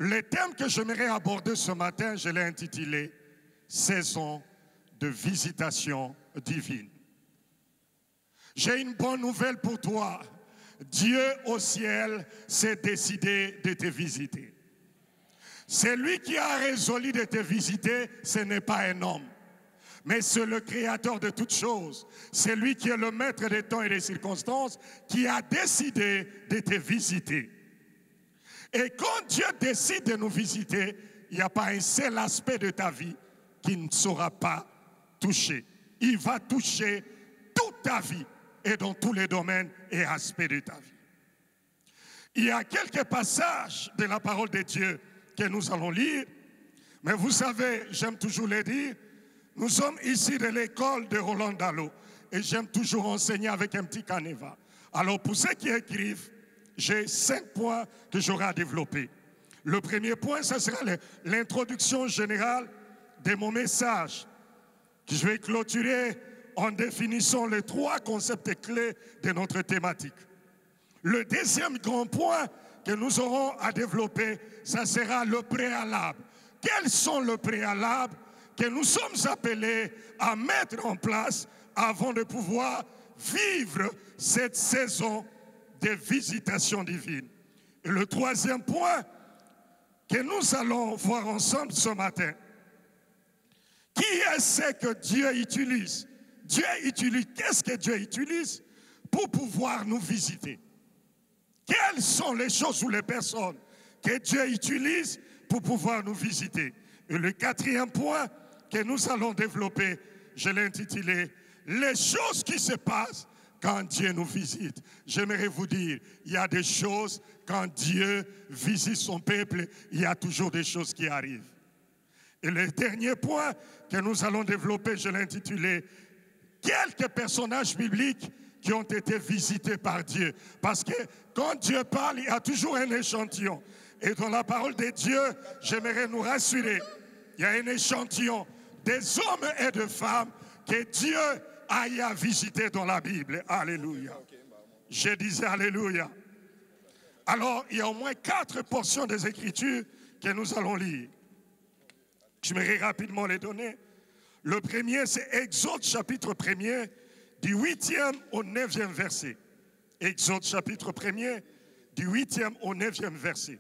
Le thème que j'aimerais aborder ce matin, je l'ai intitulé « Saison de visitation divine ». J'ai une bonne nouvelle pour toi. Dieu au ciel s'est décidé de te visiter. C'est lui qui a résolu de te visiter, ce n'est pas un homme. Mais c'est le créateur de toutes choses. C'est lui qui est le maître des temps et des circonstances qui a décidé de te visiter. Et quand Dieu décide de nous visiter, il n'y a pas un seul aspect de ta vie qui ne sera pas touché. Il va toucher toute ta vie et dans tous les domaines et aspects de ta vie. Il y a quelques passages de la parole de Dieu que nous allons lire. Mais vous savez, j'aime toujours le dire, nous sommes ici de l'école de Roland Dallot et j'aime toujours enseigner avec un petit canevas. Alors pour ceux qui écrivent, j'ai 5 points que j'aurai à développer. Le premier point, ça sera l'introduction générale de mon message que je vais clôturer en définissant les 3 concepts clés de notre thématique. Le deuxième grand point que nous aurons à développer, ça sera le préalable. Quels sont les préalables que nous sommes appelés à mettre en place avant de pouvoir vivre cette saison de visitation divine? Et le troisième point que nous allons voir ensemble ce matin, qui est-ce que Dieu utilise? Dieu utilise, qu'est-ce que Dieu utilise pour pouvoir nous visiter? Quelles sont les choses ou les personnes que Dieu utilise pour pouvoir nous visiter? Et le quatrième point que nous allons développer, je l'ai intitulé « Les choses qui se passent quand Dieu nous visite ». J'aimerais vous dire, il y a des choses, quand Dieu visite son peuple, il y a toujours des choses qui arrivent. Et le dernier point que nous allons développer, je l'ai intitulé « Quelques personnages bibliques qui ont été visités par Dieu ». Parce que quand Dieu parle, il y a toujours un échantillon. Et dans la parole de Dieu, j'aimerais nous rassurer, il y a un échantillon des hommes et de femmes que Dieu a visité dans la Bible. Alléluia. Je disais Alléluia. Alors, il y a au moins 4 portions des Écritures que nous allons lire. Je vais rapidement les donner. Le premier, c'est Exode chapitre 1er, du 8e au 9e verset. Exode chapitre 1er, du 8e au 9e verset.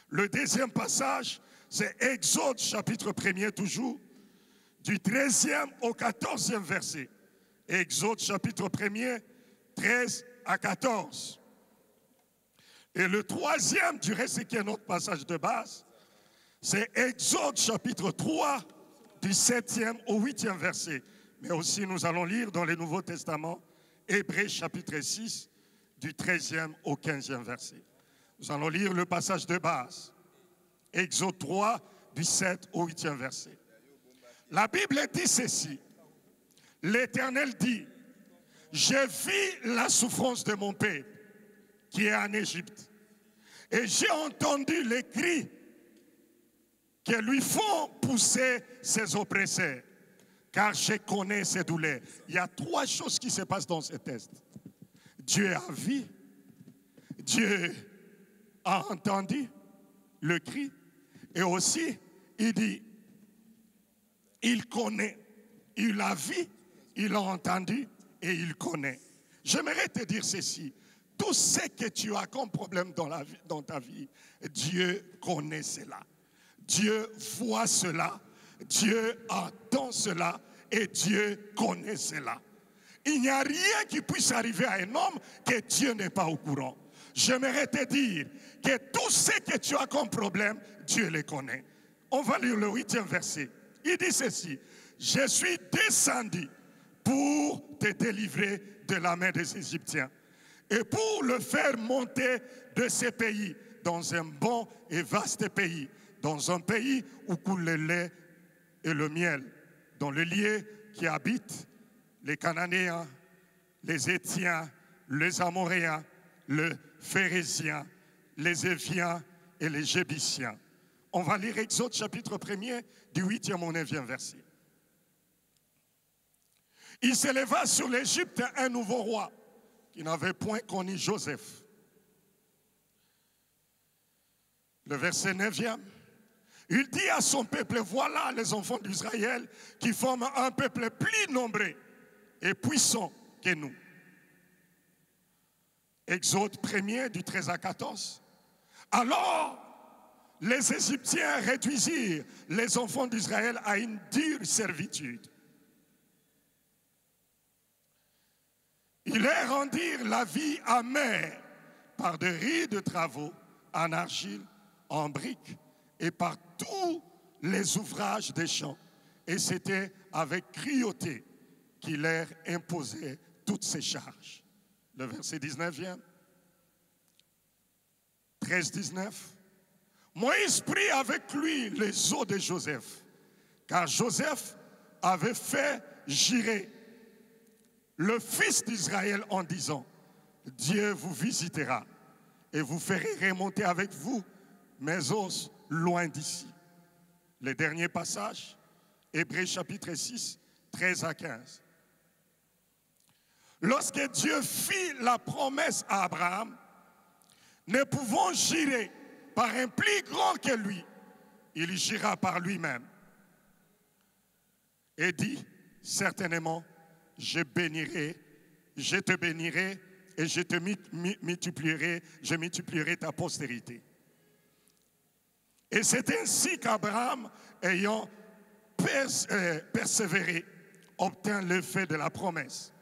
Le deuxième passage, c'est Exode chapitre 1er toujours, du 13e au 14e verset. Exode chapitre 1er, 13 à 14. Et le troisième, du reste qui est notre passage de base, c'est Exode chapitre 3, du 7e au 8e verset. Mais aussi nous allons lire dans le Nouveau Testament, Hébreux chapitre 6, du 13e au 15e verset. Nous allons lire le passage de base. Exode 3, du 7 au 8e verset. La Bible dit ceci. L'Éternel dit, « J'ai vu la souffrance de mon peuple qui est en Égypte. Et j'ai entendu les cris que lui font pousser ses oppresseurs, car je connais ses douleurs. » Il y a 3 choses qui se passent dans ce texte. Dieu a vu, Dieu a entendu le cri, et aussi, il dit, il connaît, il a vu, il a entendu et il connaît. J'aimerais te dire ceci, tout ce que tu as comme problème dans ta vie, Dieu connaît cela. Dieu voit cela, Dieu entend cela et Dieu connaît cela. Il n'y a rien qui puisse arriver à un homme que Dieu n'est pas au courant. J'aimerais te dire que tout ce que tu as comme problème, Dieu les connaît. On va lire le 8e verset. Il dit ceci, « Je suis descendu pour te délivrer de la main des Égyptiens et pour le faire monter de ces pays dans un bon et vaste pays, dans un pays où coule le lait et le miel, dans le lieu qui habitent les Cananéens, les Héthiens, les Amoréens, les Phérésiens, les Éviens et les Jébusiens. » On va lire Exode chapitre 1er du 8e au 9e verset. Il s'éleva sur l'Égypte un nouveau roi qui n'avait point connu Joseph. Le verset 9e. Il dit à son peuple, voilà les enfants d'Israël qui forment un peuple plus nombreux et puissant que nous. Exode 1er du 13 à 14. Alors, les Égyptiens réduisirent les enfants d'Israël à une dure servitude. Ils leur rendirent la vie amère par de rudes travaux en argile, en briques et par tous les ouvrages des champs. Et c'était avec cruauté qu'il leur imposait toutes ces charges. Le verset 19e. 13-19. Moïse prit avec lui les os de Joseph, car Joseph avait fait jurer le fils d'Israël en disant, Dieu vous visitera et vous ferez remonter avec vous mes os loin d'ici. Le dernier passage, Hébreux chapitre 6, 13 à 15. Lorsque Dieu fit la promesse à Abraham, ne pouvant jurer par un plus grand que lui, il jura par lui-même et dit, certainement, je te bénirai et je multiplierai ta postérité. Et c'est ainsi qu'Abraham, ayant persévéré, obtint l'effet de la promesse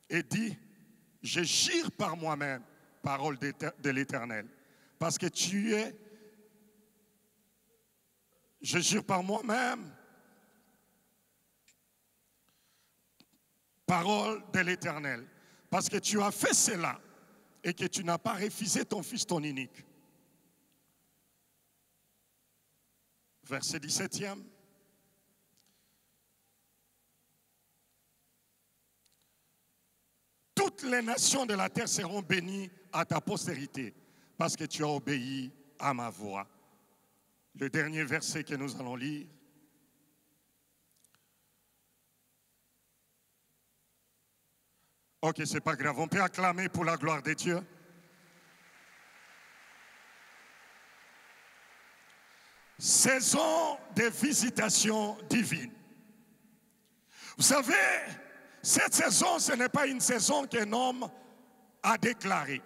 et dit, je jure par moi-même, parole de l'Éternel, parce que tu es, je jure par moi-même, parole de l'Éternel, parce que tu as fait cela et que tu n'as pas refusé ton fils, ton unique. Verset 17e. Toutes les nations de la terre seront bénies à ta postérité, parce que tu as obéi à ma voix. Le dernier verset que nous allons lire. Ok, c'est pas grave, on peut acclamer pour la gloire de Dieu. Saison de visitation divine. Vous savez, cette saison, ce n'est pas une saison qu'un homme a déclarée.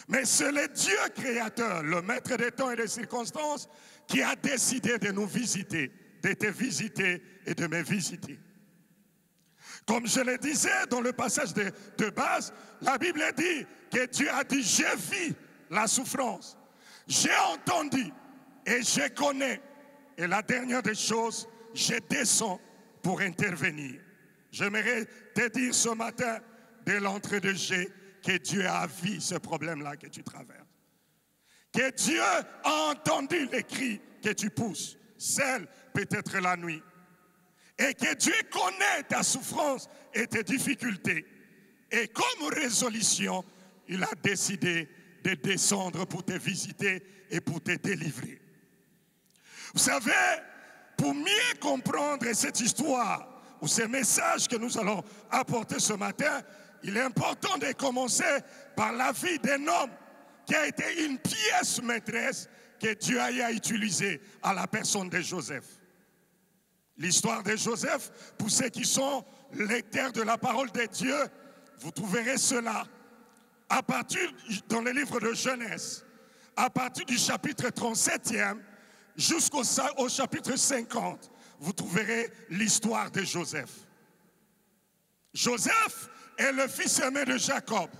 Mais c'est le Dieu créateur, le maître des temps et des circonstances, qui a décidé de nous visiter, de te visiter et de me visiter. Comme je le disais dans le passage de base, la Bible dit que Dieu a dit, j'ai vu la souffrance, j'ai entendu et je connais. Et la dernière des choses, je descends pour intervenir. J'aimerais te dire ce matin, dès l'entrée de G, que Dieu a vu ce problème-là que tu traverses. Que Dieu a entendu les cris que tu pousses, seul peut-être la nuit. Et que Dieu connaît ta souffrance et tes difficultés. Et comme résolution, il a décidé de descendre pour te visiter et pour te délivrer. Vous savez, pour mieux comprendre cette histoire ou ces messages que nous allons apporter ce matin, il est important de commencer par la vie d'un homme qui a été une pièce maîtresse que Dieu a utilisée à la personne de Joseph. L'histoire de Joseph, pour ceux qui sont lecteurs de la parole de Dieu, vous trouverez cela à partir dans le livre de Genèse, à partir du chapitre 37e jusqu'au chapitre 50, vous trouverez l'histoire de Joseph. Joseph est le fils aimé de Jacob.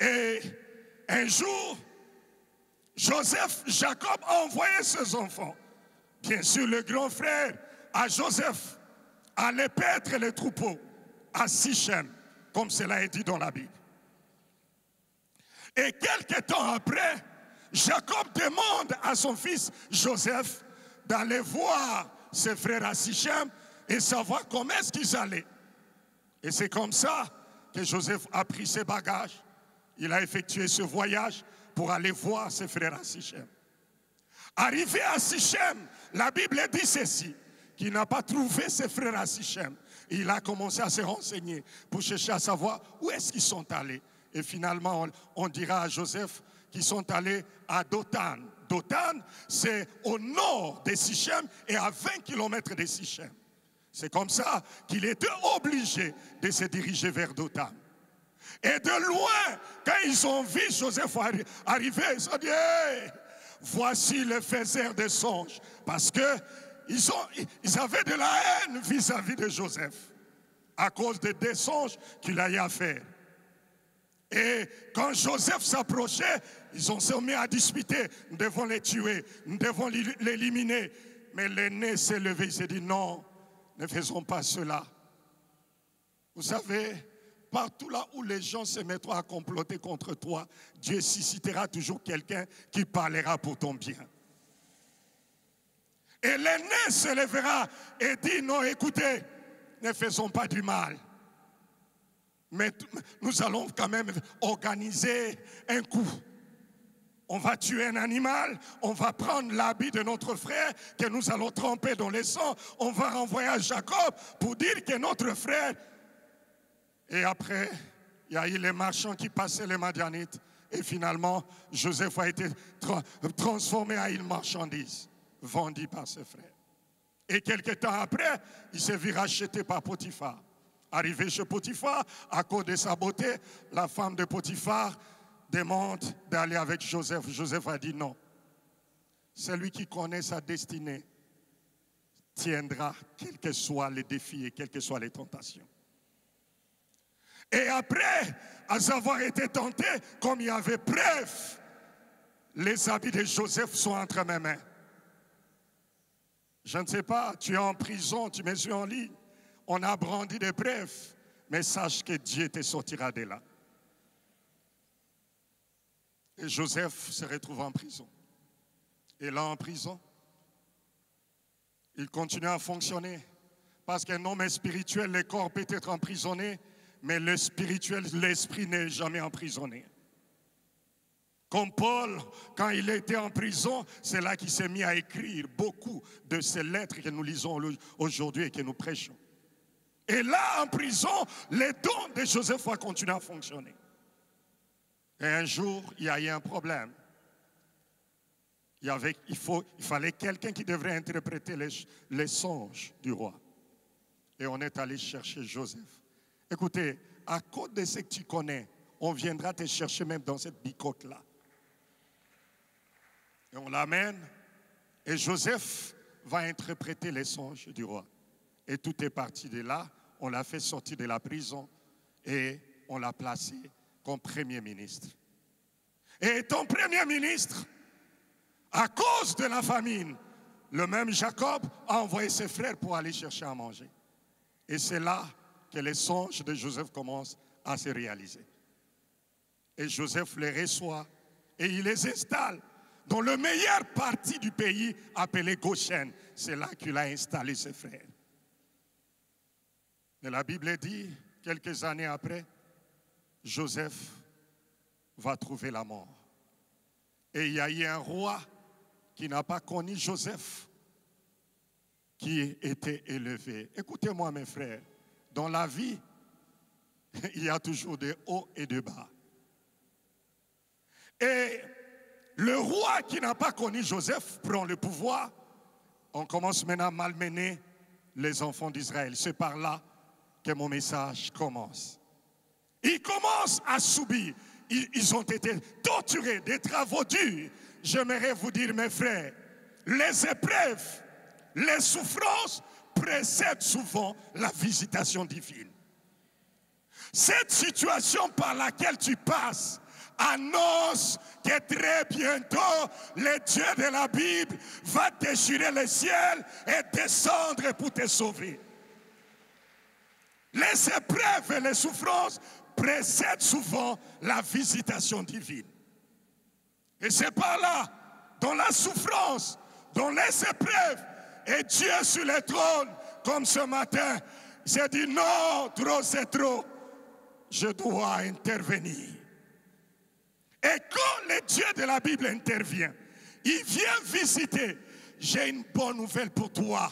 Et un jour, Jacob a envoyé ses enfants. Bien sûr, le grand frère à Joseph allait paître les troupeaux à Sichem, comme cela est dit dans la Bible. Et quelque temps après, Jacob demande à son fils Joseph d'aller voir ses frères à Sichem et savoir comment est-ce qu'ils allaient. Et c'est comme ça que Joseph a pris ses bagages. Il a effectué ce voyage pour aller voir ses frères à Sichem. Arrivé à Sichem, la Bible dit ceci, qu'il n'a pas trouvé ses frères à Sichem. Il a commencé à se renseigner pour chercher à savoir où est-ce qu'ils sont allés. Et finalement, on dira à Joseph qui sont allés à Dothan. Dothan, c'est au nord de Sichem et à 20 km de Sichem. C'est comme ça qu'il était obligé de se diriger vers Dothan. Et de loin, quand ils ont vu Joseph arriver, ils ont dit hey, voici le faiseur des songes. Parce qu'ils avaient de la haine vis-à-vis de Joseph à cause des songes qu'il allait faire. Et quand Joseph s'approchait, ils ont se mis à disputer. Nous devons les tuer, nous devons l'éliminer. Mais l'aîné s'est levé, il s'est dit non, ne faisons pas cela. Vous savez, partout là où les gens se mettront à comploter contre toi, Dieu suscitera toujours quelqu'un qui parlera pour ton bien. Et l'aîné se lèvera et dit non, écoutez, ne faisons pas du mal. Mais nous allons quand même organiser un coup. On va tuer un animal, on va prendre l'habit de notre frère que nous allons tremper dans le sang, on va renvoyer à Jacob pour dire que notre frère... Et après, il y a eu les marchands qui passaient les Madianites et finalement, Joseph a été transformé en une marchandise vendue par ses frères. Et quelques temps après, il s'est vu racheter par Potiphar. Arrivé chez Potiphar, à cause de sa beauté, la femme de Potiphar demande d'aller avec Joseph. Joseph a dit non. Celui qui connaît sa destinée tiendra, quels que soient les défis et quelles que soient les tentations. Et après avoir été tenté, comme il y avait preuve, les habits de Joseph sont entre mes mains. Je ne sais pas, tu es en prison, tu me suis en ligne. On a brandi des preuves, mais sache que Dieu te sortira de là. Et Joseph se retrouve en prison. Et là, en prison, il continue à fonctionner. Parce qu'un homme spirituel, le corps peut être emprisonné, mais le spirituel, l'esprit n'est jamais emprisonné. Comme Paul, quand il était en prison, c'est là qu'il s'est mis à écrire beaucoup de ces lettres que nous lisons aujourd'hui et que nous prêchons. Et là, en prison, les dons de Joseph vont continuer à fonctionner. Et un jour, il y a eu un problème. Il fallait quelqu'un qui devrait interpréter les songes du roi. Et on est allé chercher Joseph. Écoutez, à cause de ce que tu connais, on viendra te chercher même dans cette bicoque-là. Et on l'amène, et Joseph va interpréter les songes du roi. Et tout est parti de là, on l'a fait sortir de la prison et on l'a placé comme premier ministre. Et étant premier ministre, à cause de la famine, le même Jacob a envoyé ses frères pour aller chercher à manger. Et c'est là que les songes de Joseph commencent à se réaliser. Et Joseph les reçoit et il les installe dans le meilleur parti du pays appelé Goshen. C'est là qu'il a installé ses frères. Et la Bible dit, quelques années après, Joseph va trouver la mort. Et il y a eu un roi qui n'a pas connu Joseph, qui était élevé. Écoutez-moi mes frères, dans la vie, il y a toujours des hauts et des bas. Et le roi qui n'a pas connu Joseph prend le pouvoir. On commence maintenant à malmener les enfants d'Israël. C'est par là que mon message commence. Ils commencent à subir. Ils ont été torturés, des travaux durs. J'aimerais vous dire, mes frères, les épreuves, les souffrances précèdent souvent la visitation divine. Cette situation par laquelle tu passes annonce que très bientôt, le Dieu de la Bible va déchirer le ciel et descendre pour te sauver. Les épreuves et les souffrances précèdent souvent la visitation divine. Et c'est par là, dans la souffrance, dans les épreuves, et Dieu sur le trône, comme ce matin, s'est dit non, trop c'est trop, je dois intervenir. Et quand le Dieu de la Bible intervient, il vient visiter. J'ai une bonne nouvelle pour toi.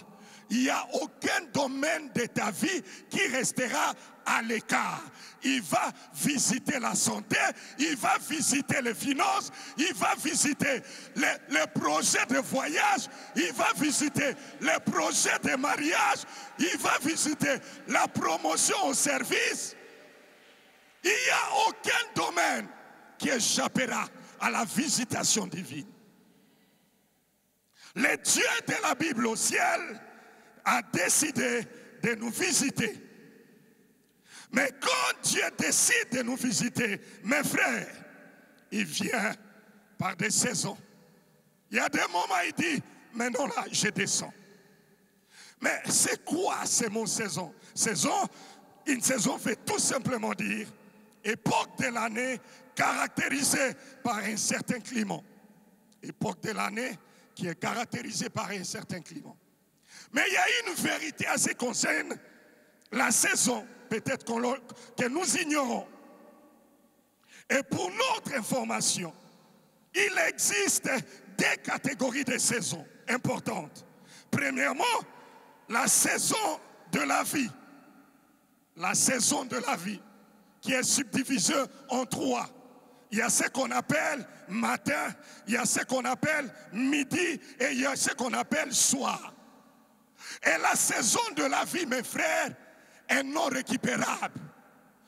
il n'y a aucun domaine de ta vie qui restera à l'écart. Il va visiter la santé, il va visiter les finances, il va visiter les projets de voyage, il va visiter les projets de mariage, il va visiter la promotion au service. Il n'y a aucun domaine qui échappera à la visitation divine. Le Dieu de la Bible au ciel a décidé de nous visiter. Mais quand Dieu décide de nous visiter, mes frères, il vient par des saisons. Il y a des moments où il dit, maintenant là, je descends. Mais c'est quoi ces mots saison? Une saison veut tout simplement dire époque de l'année caractérisée par un certain climat. Époque de l'année qui est caractérisée par un certain climat. Mais il y a une vérité à ce qui concerne la saison, peut-être que nous ignorons. Et pour notre information, il existe des catégories de saisons importantes. Premièrement, la saison de la vie. La saison de la vie, qui est subdivisée en trois. Il y a ce qu'on appelle matin, il y a ce qu'on appelle midi et il y a ce qu'on appelle soir. Et la saison de la vie, mes frères, est non récupérable.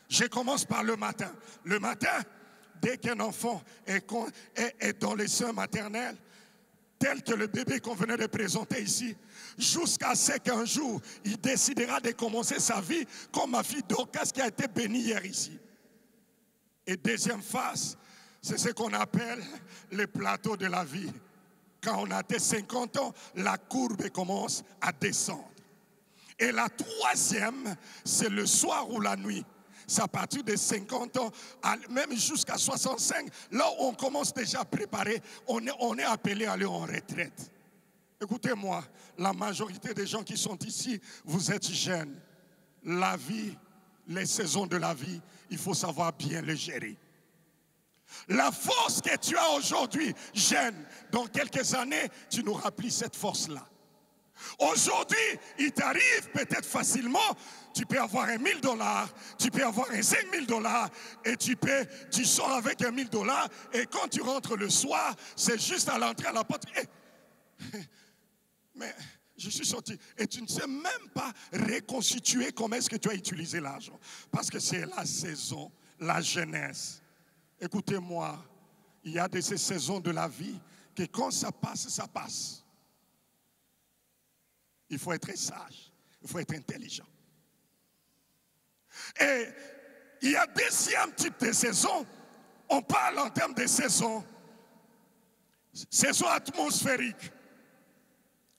Je commence par le matin. Le matin, dès qu'un enfant est dans les seins maternels, tel que le bébé qu'on venait de présenter ici, jusqu'à ce qu'un jour, il décidera de commencer sa vie comme ma fille Dorcas qui a été bénie hier ici. Et deuxième phase, c'est ce qu'on appelle le plateau de la vie. Quand on a atteint 50 ans, la courbe commence à descendre. Et la troisième, c'est le soir ou la nuit. C'est à partir de 50 ans, même jusqu'à 65, là où on commence déjà à préparer, on est appelé à aller en retraite. Écoutez-moi, la majorité des gens qui sont ici, vous êtes jeunes. La vie, les saisons de la vie, il faut savoir bien les gérer. La force que tu as aujourd'hui, jeune, dans quelques années, tu n'auras plus cette force-là. Aujourd'hui, il t'arrive peut-être facilement, tu peux avoir $1 000, tu peux avoir $5 000 et tu sors avec $1 000 et quand tu rentres le soir, c'est juste à l'entrée à la porte. Mais je suis sorti et tu ne sais même pas reconstituer comment est-ce que tu as utilisé l'argent. Parce que c'est la saison, la jeunesse. Écoutez-moi, il y a de ces saisons de la vie que quand ça passe, ça passe. Il faut être sage, il faut être intelligent. Et il y a deuxième type de saison. On parle en termes de saison. Saison atmosphérique.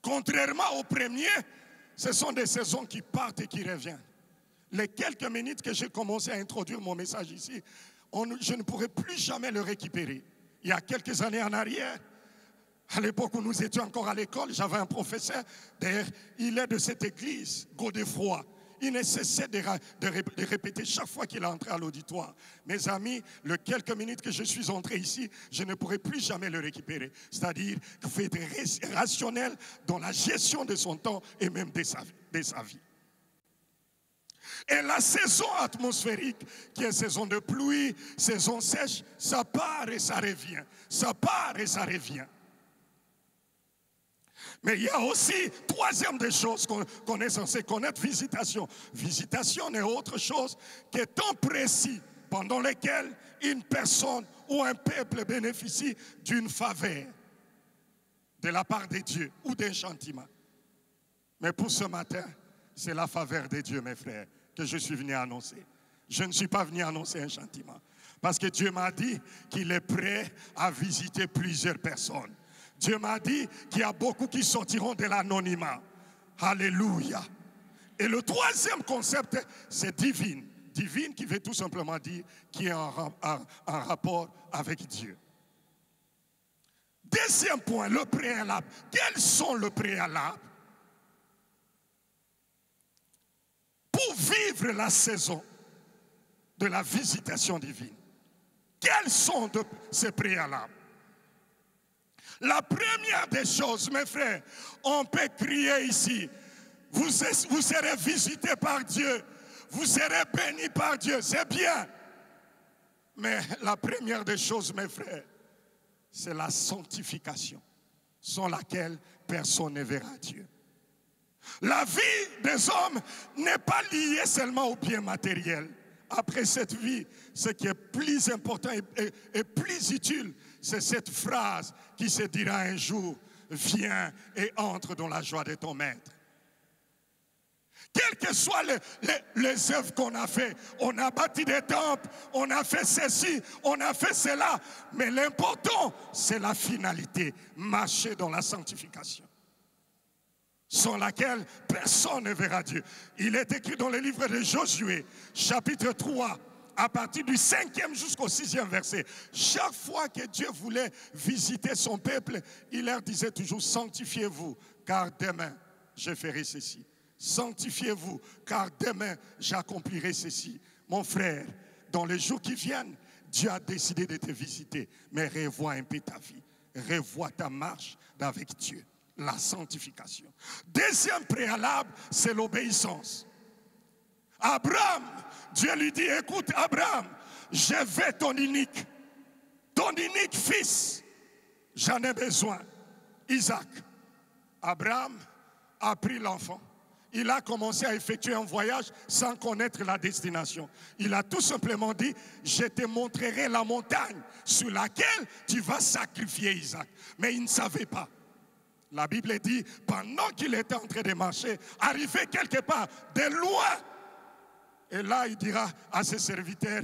Contrairement au premier, ce sont des saisons qui partent et qui reviennent. Les quelques minutes que j'ai commencé à introduire mon message ici, je ne pourrai plus jamais le récupérer. Il y a quelques années en arrière, à l'époque où nous étions encore à l'école, j'avais un professeur, d'ailleurs, il est de cette église, Godefroy. Il ne cessait de répéter chaque fois qu'il est entré à l'auditoire. Mes amis, les quelques minutes que je suis entré ici, je ne pourrai plus jamais le récupérer. C'est-à-dire qu'il faut être rationnel dans la gestion de son temps et même de sa vie. Et la saison atmosphérique, qui est saison de pluie, saison sèche, ça part et ça revient. Ça part et ça revient. Mais il y a aussi, troisième des choses qu'on est censé connaître, visitation. Visitation n'est autre chose que temps précis pendant lequel une personne ou un peuple bénéficie d'une faveur de la part de Dieu ou d'un châtiment. Mais pour ce matin, c'est la faveur de Dieu, mes frères, que je suis venu annoncer. Je ne suis pas venu annoncer un châtiment. Parce que Dieu m'a dit qu'il est prêt à visiter plusieurs personnes. Dieu m'a dit qu'il y a beaucoup qui sortiront de l'anonymat. Alléluia. Et le troisième concept, c'est divine. Divine qui veut tout simplement dire qui est en rapport avec Dieu. Deuxième point, le préalable. Quels sont les préalables pour vivre la saison de la visitation divine? Quels sont ces préalables? La première des choses, mes frères, on peut crier ici, vous serez visité par Dieu, vous serez bénis par Dieu, c'est bien. Mais la première des choses, mes frères, c'est la sanctification, sans laquelle personne ne verra Dieu. La vie des hommes n'est pas liée seulement au bien matériel. Après cette vie, ce qui est plus important et plus utile, c'est cette phrase qui se dira un jour, viens et entre dans la joie de ton maître. Quelles que soient les œuvres qu'on a fait, on a bâti des temples, on a fait ceci, on a fait cela, mais l'important, c'est la finalité, marcher dans la sanctification, sans laquelle personne ne verra Dieu. Il est écrit dans le livre de Josué, chapitre 3, à partir du 5e jusqu'au 6e verset. Chaque fois que Dieu voulait visiter son peuple, il leur disait toujours, sanctifiez-vous, car demain, je ferai ceci. Sanctifiez-vous, car demain, j'accomplirai ceci. Mon frère, dans les jours qui viennent, Dieu a décidé de te visiter, mais revois un peu ta vie, revois ta marche avec Dieu. La sanctification. Deuxième préalable, c'est l'obéissance. Abraham, Dieu lui dit, écoute Abraham, je veux ton unique fils, j'en ai besoin, Isaac. Abraham a pris l'enfant. Il a commencé à effectuer un voyage sans connaître la destination. Il a tout simplement dit, je te montrerai la montagne sur laquelle tu vas sacrifier Isaac. Mais il ne savait pas. La Bible dit, pendant qu'il était en train de marcher, arrivé quelque part, de loin, et là il dira à ses serviteurs,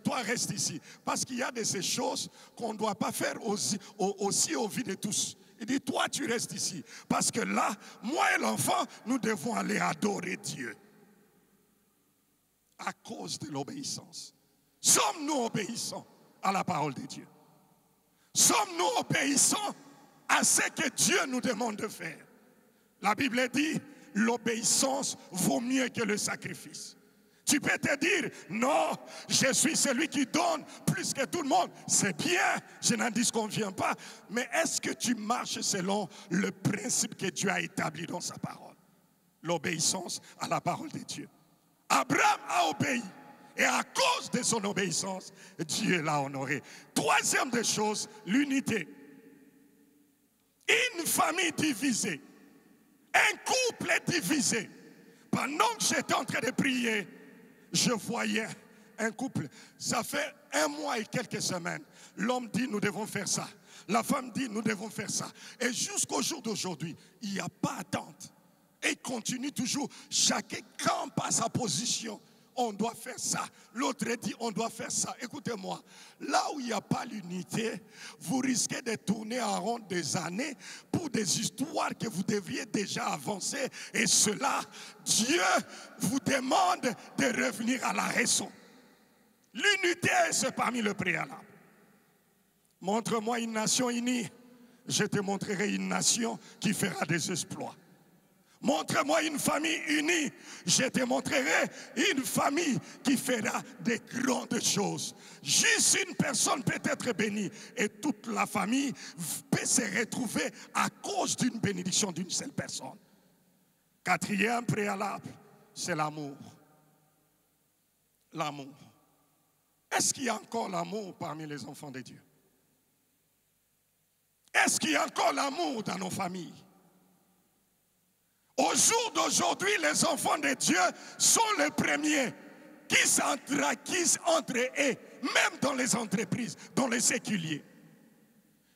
toi reste ici. Parce qu'il y a de ces choses qu'on ne doit pas faire aussi au vu de tous. Il dit, toi tu restes ici. Parce que là, moi et l'enfant, nous devons aller adorer Dieu. À cause de l'obéissance. Sommes-nous obéissants à la parole de Dieu? Sommes-nous obéissants à ce que Dieu nous demande de faire? La Bible dit, l'obéissance vaut mieux que le sacrifice. Tu peux te dire, non, je suis celui qui donne plus que tout le monde. C'est bien, je n'en disconviens pas. Mais est-ce que tu marches selon le principe que Dieu a établi dans sa parole? L'obéissance à la parole de Dieu. Abraham a obéi. Et à cause de son obéissance, Dieu l'a honoré. Troisième des choses, l'unité. Une famille divisée, un couple divisé. Pendant que j'étais en train de prier, je voyais un couple. Ça fait 1 mois et quelques semaines. L'homme dit, nous devons faire ça. La femme dit, nous devons faire ça. Et jusqu'au jour d'aujourd'hui, il n'y a pas d'attente. Et il continue toujours. Chacun campe à sa position. On doit faire ça. L'autre dit, on doit faire ça. Écoutez-moi, là où il n'y a pas l'unité, vous risquez de tourner en rond des années pour des histoires que vous deviez déjà avancer. Et cela, Dieu vous demande de revenir à la raison. L'unité, c'est parmi le préalable. Montre-moi une nation unie, je te montrerai une nation qui fera des exploits. Montre-moi une famille unie, je te montrerai une famille qui fera de grandes choses. Juste une personne peut être bénie et toute la famille peut se retrouver à cause d'une bénédiction d'une seule personne. Quatrième préalable, c'est l'amour. L'amour. Est-ce qu'il y a encore l'amour parmi les enfants de Dieu? Est-ce qu'il y a encore l'amour dans nos familles? Au jour d'aujourd'hui, les enfants de Dieu sont les premiers qui s'entraquissent entre eux, même dans les entreprises, dans les séculiers.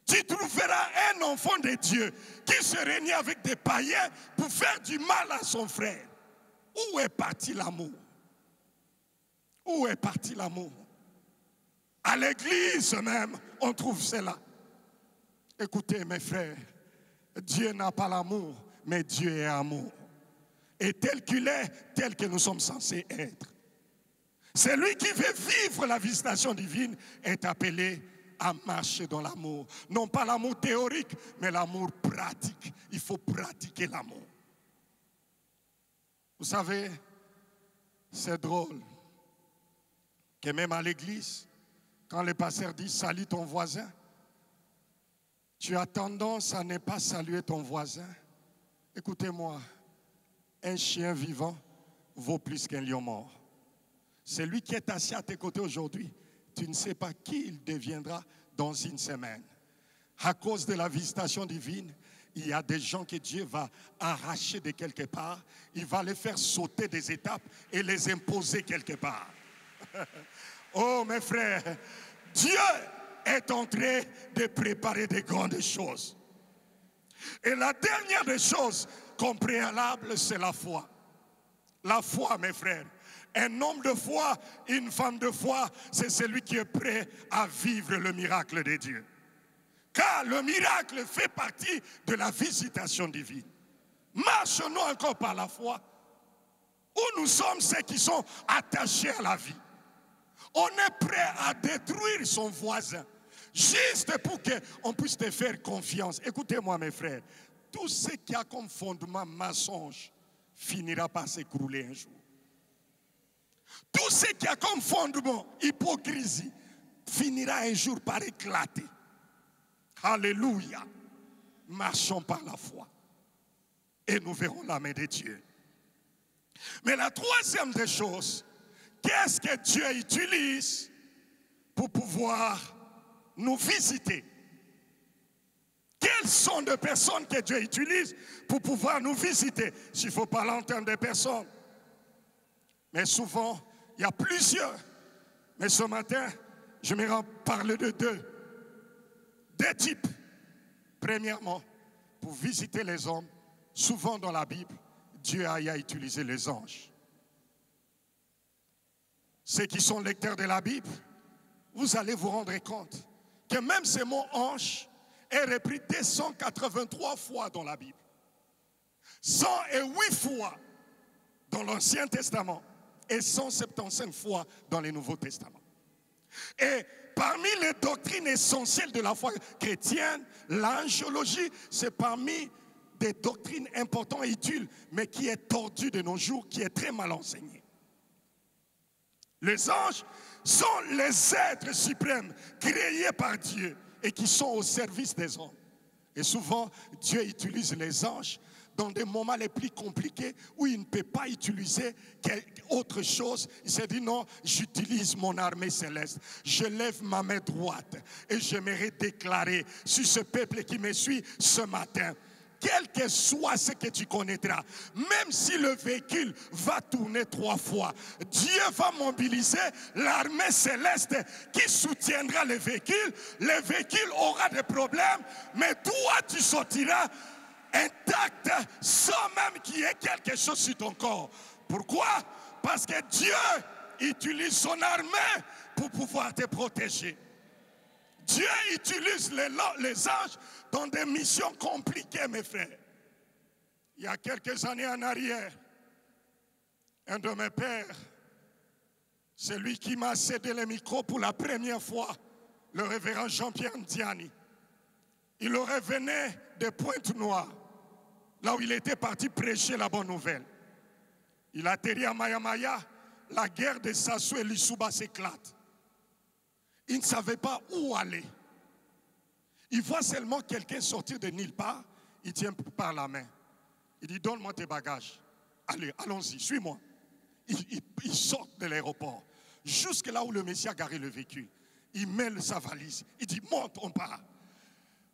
Tu trouveras un enfant de Dieu qui se réunit avec des païens pour faire du mal à son frère. Où est parti l'amour? Où est parti l'amour? À l'église même, on trouve cela. Écoutez mes frères, Dieu n'a pas l'amour, mais Dieu est amour. Et tel qu'il est, tel que nous sommes censés être. Celui qui veut vivre la visitation divine est appelé à marcher dans l'amour. Non pas l'amour théorique, mais l'amour pratique. Il faut pratiquer l'amour. Vous savez, c'est drôle que même à l'église, quand le pasteur dit « salue ton voisin », tu as tendance à ne pas saluer ton voisin. Écoutez-moi, un chien vivant vaut plus qu'un lion mort. Celui qui est assis à tes côtés aujourd'hui, tu ne sais pas qui il deviendra dans une semaine. À cause de la visitation divine, il y a des gens que Dieu va arracher de quelque part. Il va les faire sauter des étapes et les imposer quelque part. Oh mes frères, Dieu est en train de préparer de grandes choses. Et la dernière des choses comme préalable, c'est la foi. La foi, mes frères. Un homme de foi, une femme de foi, c'est celui qui est prêt à vivre le miracle de Dieu. Car le miracle fait partie de la visitation divine. Marchons-nous encore par la foi, où nous sommes ceux qui sont attachés à la vie. On est prêt à détruire son voisin, juste pour qu'on puisse te faire confiance. Écoutez-moi mes frères, tout ce qui a comme fondement mensonge finira par s'écrouler un jour. Tout ce qui a comme fondement hypocrisie finira un jour par éclater. Alléluia. Marchons par la foi et nous verrons la main de Dieu. Mais la troisième des choses, qu'est-ce que Dieu utilise pour pouvoir nous visiter? Quelles sont les personnes que Dieu utilise pour pouvoir nous visiter? S'il faut parler en termes de personnes. Mais souvent, il y a plusieurs. Mais ce matin, je me rends parler de deux. Deux types. Premièrement, pour visiter les hommes, souvent dans la Bible, Dieu a utilisé les anges. Ceux qui sont lecteurs de la Bible, vous allez vous rendre compte que même ce mot ange est repris 283 fois dans la Bible. 108 fois dans l'Ancien Testament et 175 fois dans le Nouveau Testament. Et parmi les doctrines essentielles de la foi chrétienne, l'angiologie, c'est parmi des doctrines importantes et utiles, mais qui est tordue de nos jours, qui est très mal enseignée. Les anges sont les êtres suprêmes créés par Dieu et qui sont au service des hommes. Et souvent, Dieu utilise les anges dans des moments les plus compliqués où il ne peut pas utiliser autre chose. Il s'est dit non, j'utilise mon armée céleste. Je lève ma main droite et j'aimerais déclarer sur ce peuple qui me suit ce matin. Quel que soit ce que tu connaîtras, même si le véhicule va tourner 3 fois, Dieu va mobiliser l'armée céleste qui soutiendra le véhicule. Le véhicule aura des problèmes, mais toi tu sortiras intact sans même qu'il y ait quelque chose sur ton corps. Pourquoi? Parce que Dieu utilise son armée pour pouvoir te protéger. Dieu utilise les anges dans des missions compliquées, mes frères. Il y a quelques années en arrière, un de mes pères, celui qui m'a cédé le micro pour la première fois, le révérend Jean-Pierre Ndiani, il revenait de Pointe-Noire, là où il était parti prêcher la bonne nouvelle. Il atterrit à Maya-Maya, la guerre de Sassou et Lissouba s'éclate. Il ne savait pas où aller. Il voit seulement quelqu'un sortir de nulle part. Il tient par la main. Il dit, donne-moi tes bagages. Allez, allons-y, suis-moi. Il sort de l'aéroport. Jusque là où le Messie a garé le véhicule. Il mêle sa valise. Il dit, monte, on part.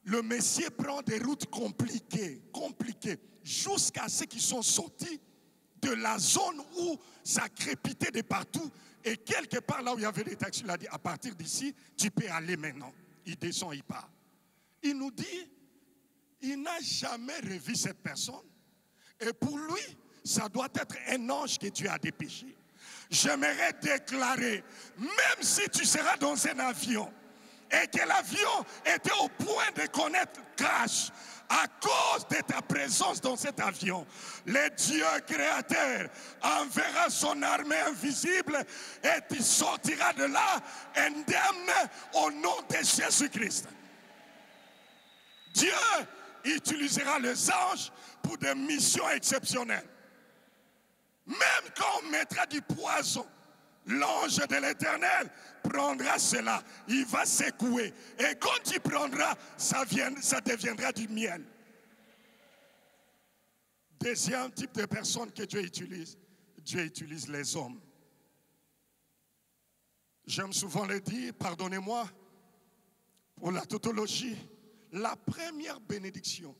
Le Messie prend des routes compliquées, jusqu'à ceux qui sont sortis de la zone où ça crépitait de partout. Et quelque part là où il y avait des taxis, il a dit, à partir d'ici, tu peux aller maintenant. Il descend, il part. Il nous dit, il n'a jamais revu cette personne. Et pour lui, ça doit être un ange que Dieu a dépêché. J'aimerais déclarer, même si tu seras dans un avion, et que l'avion était au point de connaître crash, à cause de ta présence dans cet avion, le Dieu créateur enverra son armée invisible et tu sortiras de là indemne au nom de Jésus-Christ. Dieu utilisera les anges pour des missions exceptionnelles. Même quand on mettra du poison, l'ange de l'Éternel prendra cela, il va secouer. Et quand il prendra, ça deviendra du miel. Deuxième type de personne que Dieu utilise les hommes. J'aime souvent le dire, pardonnez-moi, pour la tautologie, la première bénédiction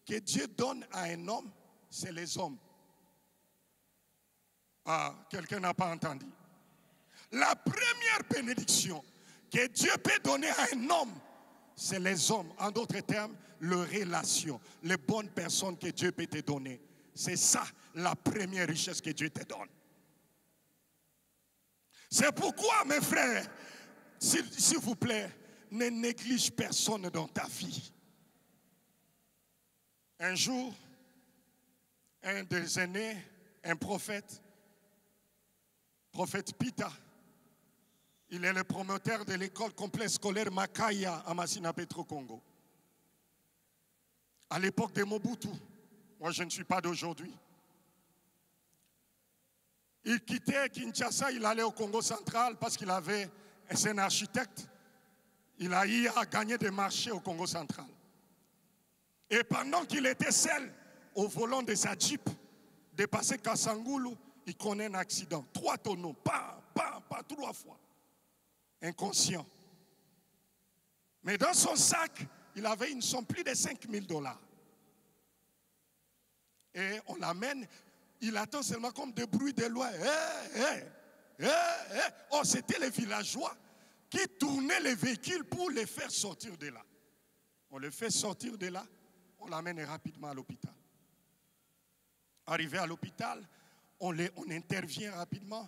que Dieu donne à un homme, c'est les hommes. Ah, quelqu'un n'a pas entendu. La première bénédiction que Dieu peut donner à un homme, c'est les hommes. En d'autres termes, les relations, les bonnes personnes que Dieu peut te donner. C'est ça la première richesse que Dieu te donne. C'est pourquoi, mes frères, s'il vous plaît, ne néglige personne dans ta vie. Un jour, un des aînés, un prophète Pita, il est le promoteur de l'école complète scolaire Makaya à Masina Petro Congo. À l'époque de Mobutu, moi je ne suis pas d'aujourd'hui. Il quittait Kinshasa, il allait au Congo central parce qu'il c'est un architecte. Il a eu à gagner des marchés au Congo central. Et pendant qu'il était seul au volant de sa Jeep, de passer Kassangoulou, il connaît un accident. 3 tonneaux, pas 3 fois. Inconscient. Mais dans son sac, il avait une somme plus de $5,000. Et on l'amène, il attend seulement comme des bruits de loin. Oh, c'était les villageois qui tournaient les véhicules pour les faire sortir de là. On le fait sortir de là, on l'amène rapidement à l'hôpital. Arrivé à l'hôpital, on intervient rapidement.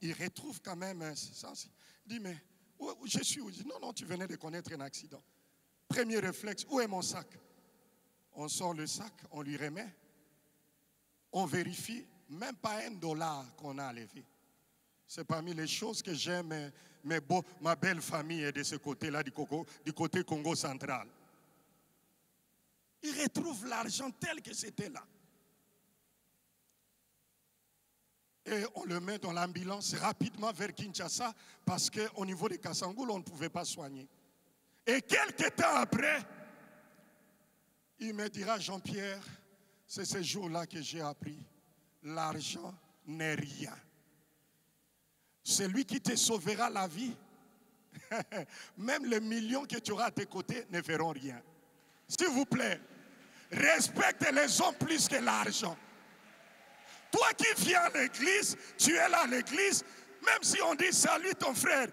Il retrouve quand même un sens. Il dit, mais où je suis? Il dit, non, tu venais de connaître un accident. Premier réflexe, où est mon sac? On sort le sac, on lui remet. On vérifie, même pas $1 qu'on a enlevé. C'est parmi les choses que j'aime, ma belle famille est de ce côté-là, du côté Congo central. Il retrouve l'argent tel que c'était là. Et on le met dans l'ambulance rapidement vers Kinshasa parce qu'au niveau de Kassangoulou, on ne pouvait pas soigner. Et quelques temps après, il me dira, Jean-Pierre, c'est ce jour-là que j'ai appris, l'argent n'est rien. Celui qui te sauvera la vie, même les millions que tu auras à tes côtés ne feront rien. S'il vous plaît, respecte les hommes plus que l'argent. Toi qui viens à l'église, tu es là à l'église, même si on dit salut ton frère,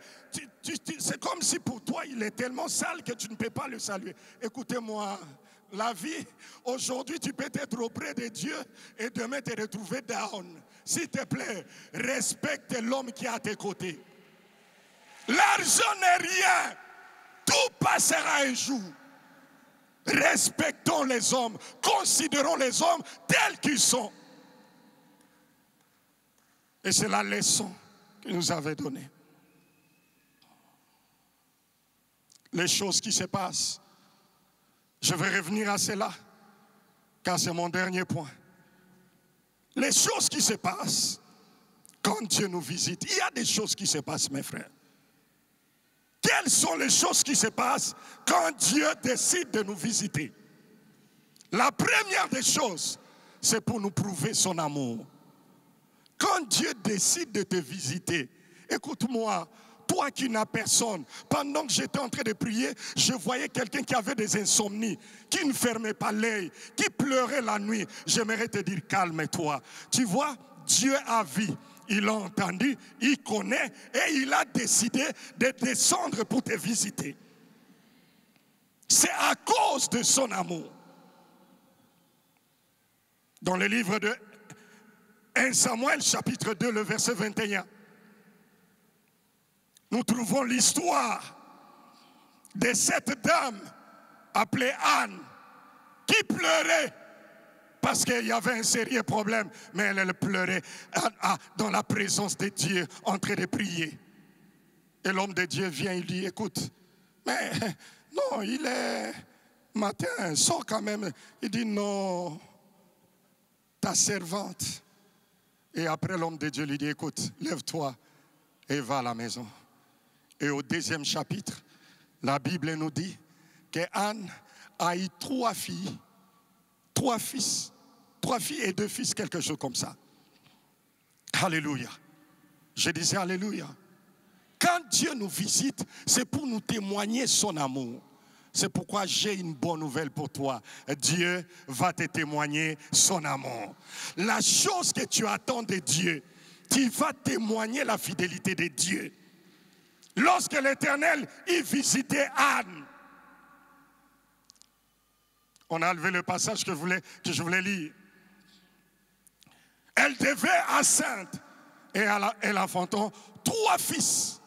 c'est comme si pour toi il est tellement sale que tu ne peux pas le saluer. Écoutez-moi, la vie, aujourd'hui tu peux être auprès de Dieu et demain te retrouver down. S'il te plaît, respecte l'homme qui est à tes côtés. L'argent n'est rien, tout passera un jour. Respectons les hommes, considérons les hommes tels qu'ils sont. Et c'est la leçon qu'il nous avait donnée. Les choses qui se passent, je vais revenir à cela, car c'est mon dernier point. Les choses qui se passent quand Dieu nous visite, il y a des choses qui se passent, mes frères. Quelles sont les choses qui se passent quand Dieu décide de nous visiter? La première des choses, c'est pour nous prouver son amour. Quand Dieu décide de te visiter, écoute-moi, toi qui n'as personne, pendant que j'étais en train de prier, je voyais quelqu'un qui avait des insomnies, qui ne fermait pas l'œil, qui pleurait la nuit. J'aimerais te dire, calme-toi. Tu vois, Dieu a vu, il a entendu, il connaît et il a décidé de descendre pour te visiter. C'est à cause de son amour. Dans le livre de 1 Samuel, chapitre 2, le verset 21, nous trouvons l'histoire de cette dame appelée Anne qui pleurait parce qu'il y avait un sérieux problème, mais elle pleurait dans la présence de Dieu en train de prier. Et l'homme de Dieu vient, il dit, écoute, mais non, il est matin, sors quand même. Il dit, non, ta servante. Et après l'homme de Dieu lui dit, écoute, lève-toi et va à la maison. Et au 2e chapitre, la Bible nous dit que Anne a eu 3 filles, 3 fils. 3 filles et 2 fils, quelque chose comme ça. Alléluia. Je disais alléluia. Quand Dieu nous visite, c'est pour nous témoigner son amour. C'est pourquoi j'ai une bonne nouvelle pour toi. Dieu va te témoigner son amour. La chose que tu attends de Dieu, tu vas témoigner la fidélité de Dieu. Lorsque l'Éternel y visitait Anne, on a levé le passage que je voulais lire. Elle devait enceinte et elle enfantant 3 fils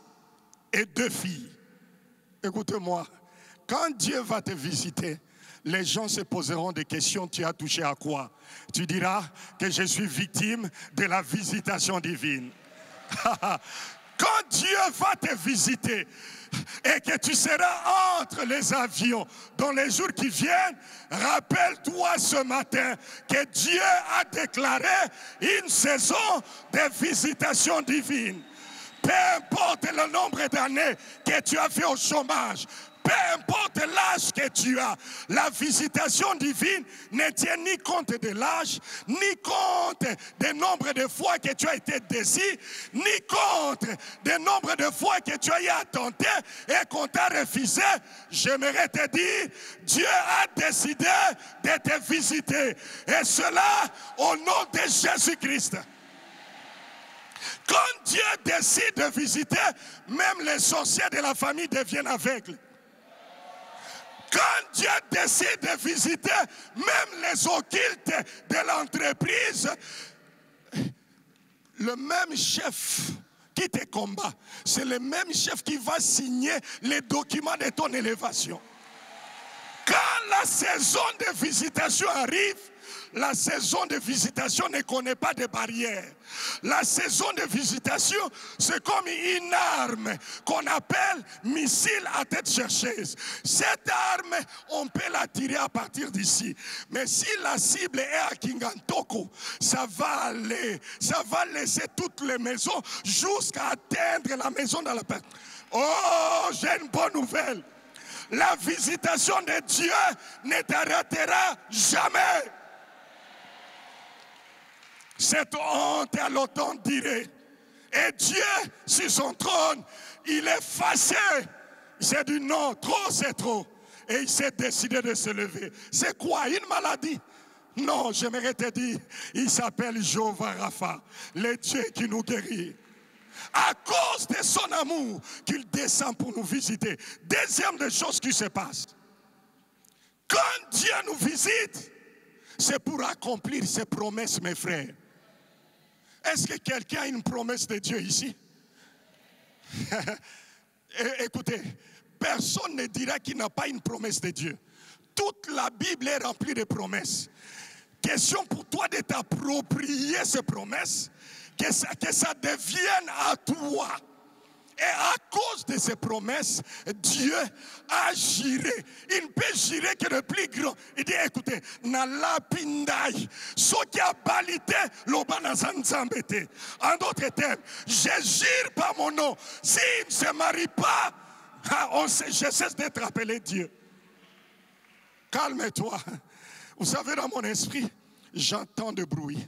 et 2 filles. Écoutez-moi, quand Dieu va te visiter, les gens se poseront des questions. Tu as touché à quoi? Tu diras que je suis victime de la visitation divine. Quand Dieu va te visiter et que tu seras entre les avions dans les jours qui viennent, rappelle-toi ce matin que Dieu a déclaré une saison de visitation divine. Peu importe le nombre d'années que tu as fait au chômage, peu importe l'âge que tu as, la visitation divine ne tient ni compte de l'âge, ni compte du nombre de fois que tu as été déçu, ni compte du nombre de fois que tu as eu tenté et qu'on t'a refusé. J'aimerais te dire, Dieu a décidé de te visiter. Et cela au nom de Jésus-Christ. Quand Dieu décide de visiter, même les sorciers de la famille deviennent aveugles. Quand Dieu décide de visiter, même les occultes de l'entreprise, le même chef qui te combat, c'est le même chef qui va signer les documents de ton élévation. Quand la saison de visitation arrive, la saison de visitation ne connaît pas de barrières. La saison de visitation, c'est comme une arme qu'on appelle missile à tête chercheuse. Cette arme, on peut la tirer à partir d'ici. Mais si la cible est à Kingantoko, ça va laisser toutes les maisons jusqu'à atteindre la maison dans la paix. Oh, j'ai une bonne nouvelle. La visitation de Dieu ne t'arrêtera jamais. Cette honte à l'automne dirait, et Dieu sur son trône, il est fâché. C'est du non, trop c'est trop. Et il s'est décidé de se lever. C'est quoi, une maladie? Non, j'aimerais te dire, il s'appelle Jéhovah Rapha, le Dieu qui nous guérit. À cause de son amour qu'il descend pour nous visiter. Deuxième des choses qui se passent. Quand Dieu nous visite, c'est pour accomplir ses promesses, mes frères. Est-ce que quelqu'un a une promesse de Dieu ici? Écoutez, personne ne dira qu'il n'a pas une promesse de Dieu. Toute la Bible est remplie de promesses. Question pour toi de t'approprier ces promesses, que ça devienne à toi. Et à cause de ces promesses, Dieu a juré. Il ne peut jurer que le plus grand. Il dit, écoutez, Nala Pindai, ce qui a balité, l'Obana Zanzambete. En d'autres termes, je jure par mon nom, s'il ne se marie pas, je cesse d'être appelé Dieu. Calme-toi. Vous savez, dans mon esprit, j'entends des bruits.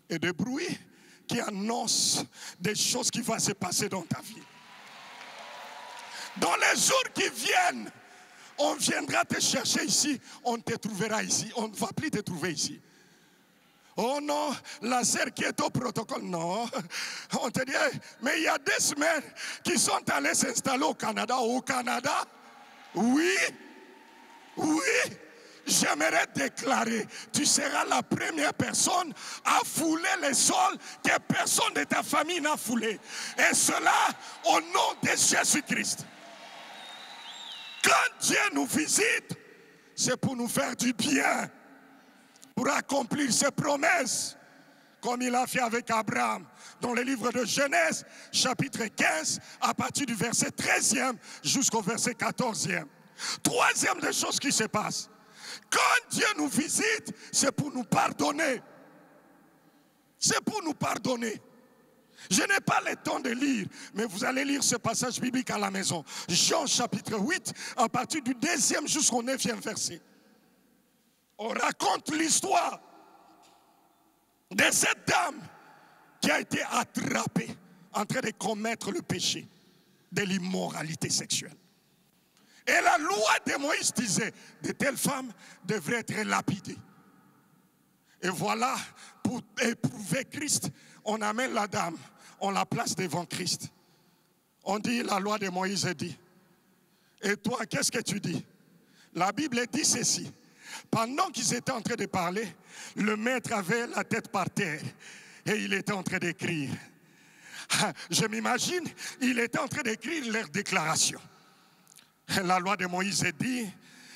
Et des bruits qui annoncent des choses qui vont se passer dans ta vie. Dans les jours qui viennent, on viendra te chercher ici, on te trouvera ici, on ne va plus te trouver ici. Oh non, la sœur qui est au protocole, non. On te dit, mais il y a des semaines qui sont allées s'installer au Canada. Au Canada, oui, oui. J'aimerais déclarer, tu seras la première personne à fouler les sols que personne de ta famille n'a foulé. Et cela au nom de Jésus-Christ. Quand Dieu nous visite, c'est pour nous faire du bien, pour accomplir ses promesses, comme il a fait avec Abraham. Dans le livre de Genèse, chapitre 15, à partir du verset 13e jusqu'au verset 14e. Troisième des choses qui se passent. Quand Dieu nous visite, c'est pour nous pardonner. C'est pour nous pardonner. Je n'ai pas le temps de lire, mais vous allez lire ce passage biblique à la maison. Jean chapitre 8, à partir du 2e jusqu'au 9e verset. On raconte l'histoire de cette dame qui a été attrapée en train de commettre le péché de l'immoralité sexuelle. Et la loi de Moïse disait, de telles femmes devraient être lapidées. Et voilà, pour éprouver Christ, on amène la dame, on la place devant Christ. On dit, la loi de Moïse dit. Et toi, qu'est-ce que tu dis? La Bible dit ceci. Pendant qu'ils étaient en train de parler, le maître avait la tête par terre et il était en train d'écrire. Je m'imagine, il était en train d'écrire leur déclaration. La loi de Moïse dit,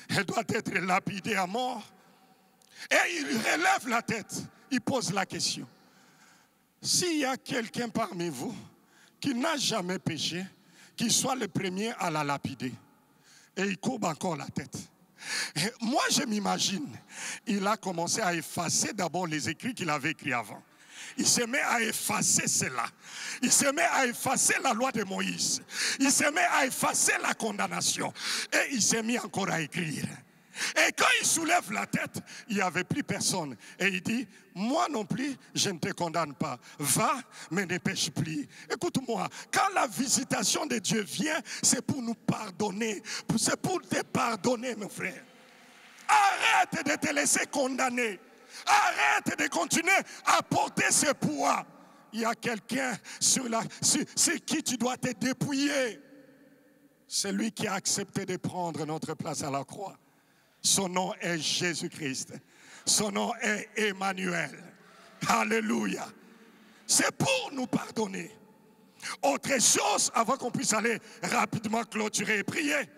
elle doit être lapidée à mort. Et il relève la tête, il pose la question. S'il y a quelqu'un parmi vous qui n'a jamais péché, qu'il soit le premier à la lapider. Et il courbe encore la tête. Et moi, je m'imagine, il a commencé à effacer d'abord les écrits qu'il avait écrits avant. Il se met à effacer cela. Il se met à effacer la loi de Moïse. Il se met à effacer la condamnation. Et il s'est mis encore à écrire. Et quand il soulève la tête, il n'y avait plus personne. Et il dit, moi non plus, je ne te condamne pas. Va, mais ne pêche plus. Écoute-moi, quand la visitation de Dieu vient, c'est pour nous pardonner. C'est pour te pardonner, mon frère. Arrête de te laisser condamner. Arrête de continuer à porter ce poids. Il y a quelqu'un sur qui tu dois te dépouiller. C'est lui qui a accepté de prendre notre place à la croix. Son nom est Jésus-Christ. Son nom est Emmanuel. Alléluia. C'est pour nous pardonner. Autre chose, avant qu'on puisse aller rapidement clôturer et prier,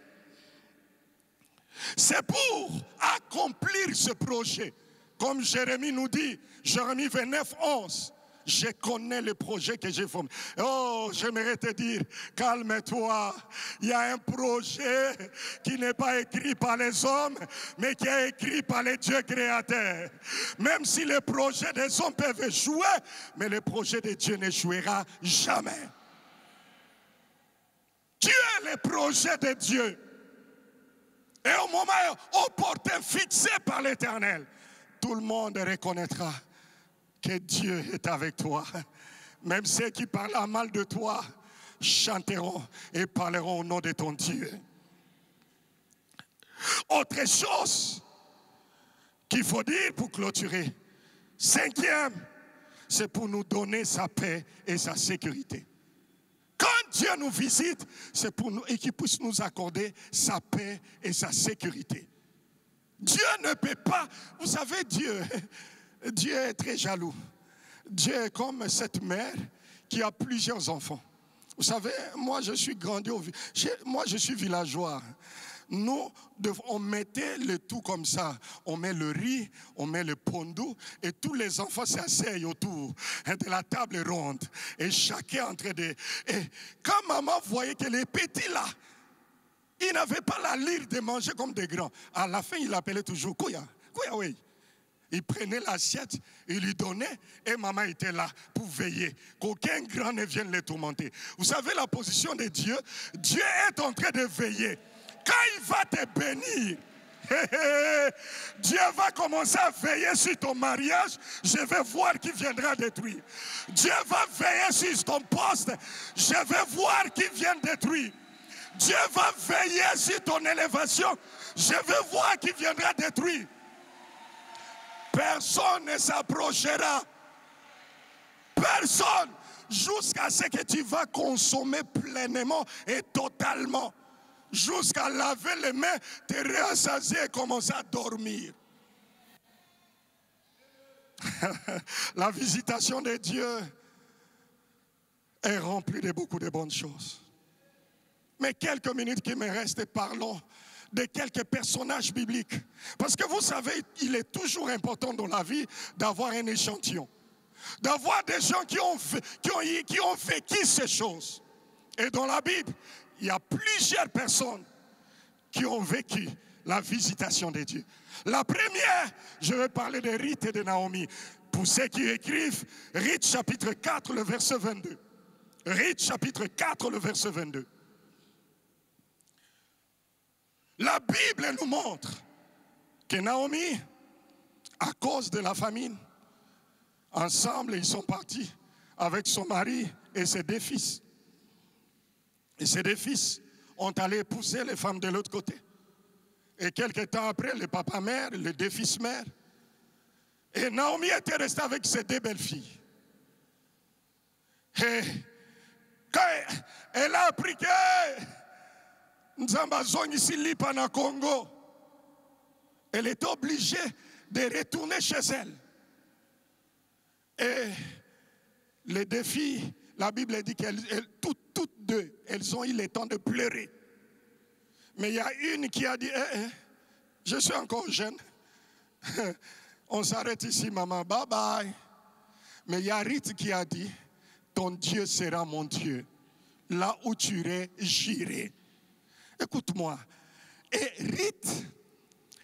c'est pour accomplir ce projet. Comme Jérémie nous dit, Jérémie 29, 11. Je connais le projet que j'ai formé. Oh, j'aimerais te dire, calme-toi. Il y a un projet qui n'est pas écrit par les hommes, mais qui est écrit par les dieux créateurs. Même si les projets des hommes peuvent échouer, mais le projet de Dieu n'échouera jamais. Tu es le projet de Dieu. Et au moment opportun fixé par l'Éternel, tout le monde reconnaîtra que Dieu est avec toi. Même ceux qui parlent mal de toi chanteront et parleront au nom de ton Dieu. Autre chose qu'il faut dire pour clôturer. Cinquième, c'est pour nous donner sa paix et sa sécurité. Quand Dieu nous visite, c'est pour nous et qu'il puisse nous accorder sa paix et sa sécurité. Dieu ne peut pas, vous savez, Dieu est très jaloux. Dieu est comme cette mère qui a plusieurs enfants. Vous savez, moi je suis grandi moi je suis villageois. Nous, on mettait le tout comme ça. On met le riz, on met le pondou et tous les enfants s'asseyent autour de la table ronde. Et chacun en train de... Et quand maman voyait que les petits là, ils n'avaient pas la lyre de manger comme des grands. À la fin, il l'appelait toujours Kouya. Kouya, oui. Il prenait l'assiette, il lui donnait et maman était là pour veiller qu'aucun grand ne vienne les tourmenter. Vous savez la position de Dieu? Dieu est en train de veiller. Quand il va te bénir, Dieu va commencer à veiller sur ton mariage. Je vais voir qui viendra détruire. Dieu va veiller sur ton poste. Je vais voir qui vient détruire. Dieu va veiller sur ton élévation. Je vais voir qui viendra détruire. Personne ne s'approchera. Personne. Jusqu'à ce que tu vas consommer pleinement et totalement. Jusqu'à laver les mains, te rassasier et commencer à dormir. La visitation de Dieu est remplie de beaucoup de bonnes choses. Mais quelques minutes qui me restent, parlons de quelques personnages bibliques. Parce que vous savez, il est toujours important dans la vie d'avoir un échantillon. D'avoir des gens qui ont vécu ces choses. Et dans la Bible, il y a plusieurs personnes qui ont vécu la visitation de Dieu. La première, je vais parler de Ruth et de Naomi. Pour ceux qui écrivent, Ruth chapitre 4, le verset 22. Ruth chapitre 4, le verset 22. La Bible nous montre que Naomi, à cause de la famine, Ensemble, ils sont partis avec son mari et ses deux fils. Et ces deux fils ont allé épouser les femmes de l'autre côté. Et quelques temps après, le papa-mère, les deux fils-mères. Et Naomi était restée avec ses deux belles-filles. Et quand elle a appris que Nzambazong ici lipa na Congo, elle était obligée de retourner chez elle. Et les deux filles, la Bible dit qu'elles, toutes deux, elles ont eu le temps de pleurer. Mais il y a une qui a dit, je suis encore jeune. On s'arrête ici, maman, bye bye. Mais il y a Rite qui a dit, ton Dieu sera mon Dieu. Là où tu irais, j'irai. Écoute-moi. Et Rite,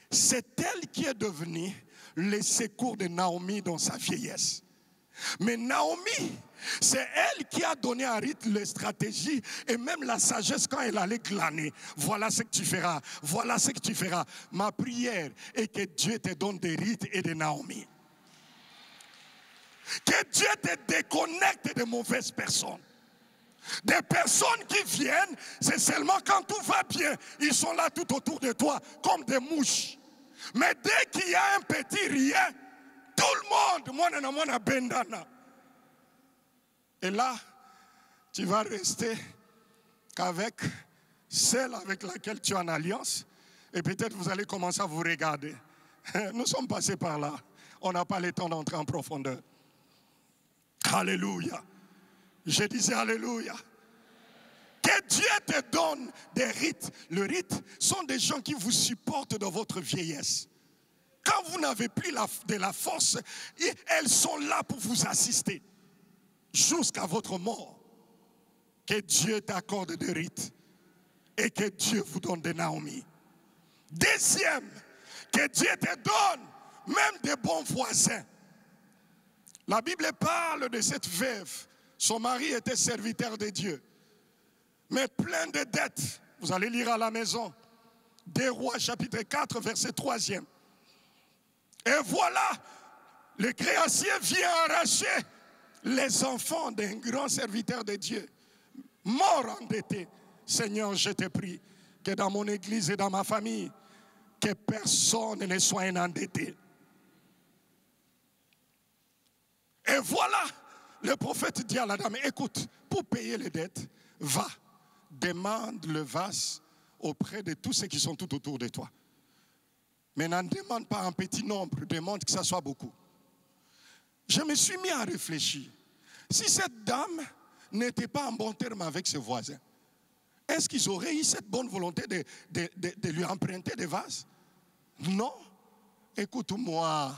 c'est elle qui est devenue le secours de Naomi dans sa vieillesse. Mais Naomi, c'est elle qui a donné à Rite la stratégie et même la sagesse quand elle allait glaner. Voilà ce que tu feras. Voilà ce que tu feras. Ma prière est que Dieu te donne des Rite et de Naomi. Que Dieu te déconnecte de mauvaises personnes. Des personnes qui viennent, c'est seulement quand tout va bien. Ils sont là tout autour de toi comme des mouches. Mais dès qu'il y a un petit rien, tout le monde, moi, bendana. Et là, tu vas rester qu'avec celle avec laquelle tu es en alliance. Et peut-être vous allez commencer à vous regarder. Nous sommes passés par là. On n'a pas le temps d'entrer en profondeur. Alléluia. Je disais Alléluia. Que Dieu te donne des rites. Les rites sont des gens qui vous supportent dans votre vieillesse. Quand vous n'avez plus de la force, elles sont là pour vous assister jusqu'à votre mort. Que Dieu t'accorde des rites et que Dieu vous donne des Naomi. Deuxième, que Dieu te donne même des bons voisins. La Bible parle de cette veuve. Son mari était serviteur de Dieu, mais plein de dettes. Vous allez lire à la maison. Des Rois, chapitre 4, verset 3e. Et voilà, le créancier vient arracher les enfants d'un grand serviteur de Dieu, mort endetté. Seigneur, je te prie que dans mon église et dans ma famille, que personne ne soit endetté. Et voilà, le prophète dit à la dame, écoute, pour payer les dettes, va, demande le vase auprès de tous ceux qui sont tout autour de toi. Mais n'en demande pas un petit nombre, demande que ça soit beaucoup. Je me suis mis à réfléchir. Si cette dame n'était pas en bon terme avec ses voisins, est-ce qu'ils auraient eu cette bonne volonté de lui emprunter des vases? Non. Écoute-moi,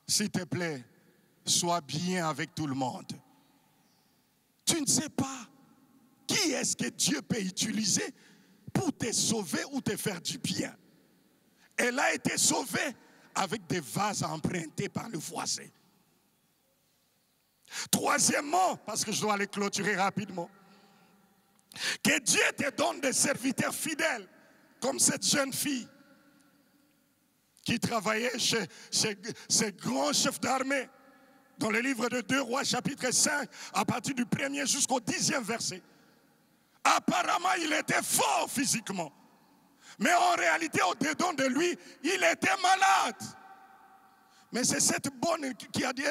s'il te plaît, sois bien avec tout le monde. Tu ne sais pas qui est-ce que Dieu peut utiliser pour te sauver ou te faire du bien. Elle a été sauvée avec des vases empruntés par le voisin. Troisièmement, parce que je dois les clôturer rapidement, que Dieu te donne des serviteurs fidèles, comme cette jeune fille qui travaillait chez ces grands chefs d'armée. Dans le livre de 2 Rois, chapitre 5, à partir du 1er jusqu'au 10e verset. Apparemment, il était fort physiquement. Mais en réalité, au-dedans de lui, il était malade. Mais c'est cette bonne qui a dit,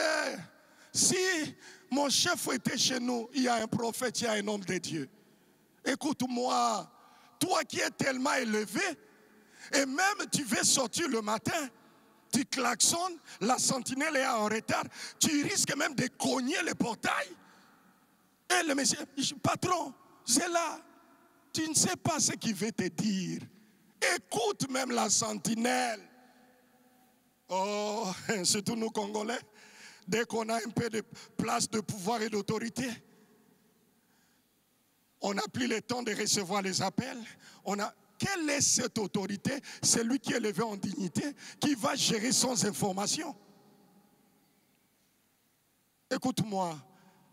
si mon chef était chez nous, il y a un prophète, il y a un homme de Dieu. Écoute-moi, toi qui es tellement élevé, et même tu veux sortir le matin, tu klaxonnes, la sentinelle est en retard, tu risques même de cogner le portail. Et le monsieur, patron, c'est là. Tu ne sais pas ce qu'il veut te dire. Écoute même la sentinelle. Oh, surtout nous Congolais, dès qu'on a un peu de place de pouvoir et d'autorité, on n'a plus le temps de recevoir les appels. Quelle est cette autorité? C'est lui qui est élevé en dignité, qui va gérer sans information. Écoute-moi,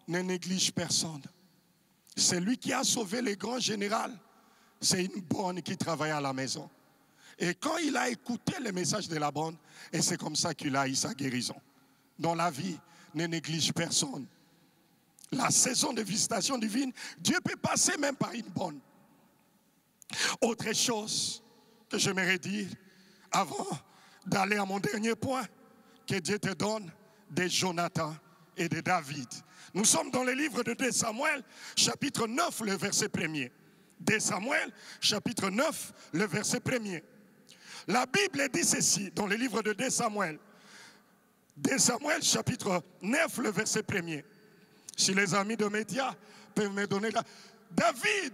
ne néglige personne. C'est lui qui a sauvé les grands généraux. C'est une bonne qui travaille à la maison. Et quand il a écouté le message de la bonne, et c'est comme ça qu'il a eu sa guérison. dans la vie ne néglige personne. La saison de visitation divine, Dieu peut passer même par une bonne. Autre chose que j'aimerais dire avant d'aller à mon dernier point, que Dieu te donne de Jonathan et de David. Nous sommes dans le livre de 2 Samuel, chapitre 9, le verset 1er. 2 Samuel, chapitre 9, le verset 1er. La Bible dit ceci dans le livre de 2 Samuel. 2 Samuel, chapitre 9, le verset 1er. Si les amis de médias peuvent me donner là. David